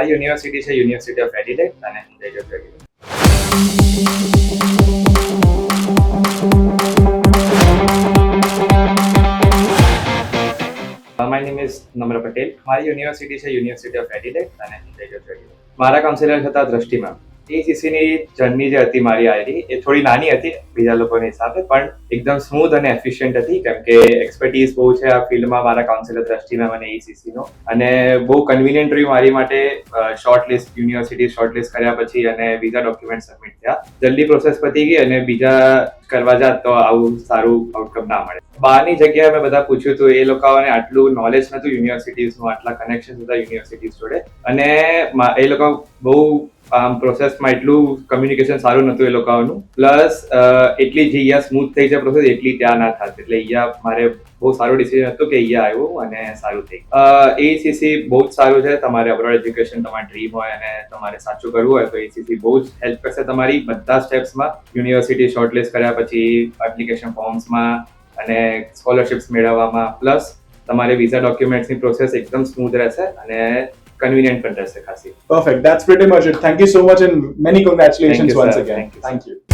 મારી યુનિવર્સિટી છે university of Adelaide અને હું Tejas regular. My name is Namra Patel. મારી યુનિવર્સિટી છે યુનિવર્સિટી ઓફ એડિલેડ અને હું તેજસ રેગ્યુલર. મારા કાઉન્સિલર હતા દ્રષ્ટિ મેમ. એસીસીની જર્ની જે હતી મારી આઈડી એ થોડી નાની હતી બીજા લોકોની હિસાબે, પણ એકદમ સ્મૂથ અને એફિશિયન્ટ હતી, કેમ કે એક્સપર્ટીઝ બહુ છે આ ફિલ્ડમાં મારા કાઉન્સિલર દ્રષ્ટિ મેમ અને એસીસીનો, અને બહુ કન્વિનિયન્ટ રહ્યું મારી માટે. શોર્ટલિસ્ટ યુનિવર્સિટી શોર્ટલિસ્ટ કર્યા પછી અને બીજા ડોક્યુમેન્ટ સબમિટ થયા, જલ્દી પ્રોસેસ પતી ગઈ અને બીજા કરવા જાત તો આવું સારું આઉટકમ ના મળે. બહારની જગ્યાએ મેં બધા પૂછ્યું હતું, એ લોકોને આટલું નોલેજ નતું યુનિવર્સિટીઝનું, આટલા કનેક્શન હતા યુનિવર્સિટીઝ જોડે, અને એ લોકો બહુ પ્રોસેસમાં એટલું કમ્યુનિકેશન સારું નતું એ લોકોનું, પ્લસ એટલી જે અહીંયા સ્મૂથ થઈ જાય પ્રોસેસ એટલી ત્યાં ના થતી, એટલે અહીંયા મારે બહુ સારું ડિસિઝન હતું કે અહીંયા આવ્યું અને સારું થઈ. એસીસી બહુ જ સારું છે. તમારે અબ્રોડ એજ્યુકેશન તમારી ડ્રીમ હોય અને તમારે સાચું કરવું હોય તો એસીસી બહુ જ હેલ્પ કરશે તમારી બધા સ્ટેપ્સમાં. યુનિવર્સિટી શોર્ટલિસ્ટ કર્યા પછી એપ્લિકેશન ફોર્મ્સમાં અને સ્કોલરશિપ્સ મેળવવામાં, પ્લસ તમારે વિઝા ડોક્યુમેન્ટ્સની પ્રોસેસ એકદમ સ્મૂથ રહેશે અને convenient પણ રહેશે ખાસી. Perfect. That's pretty much it. Thank you so much and many congratulations once again. Thank you.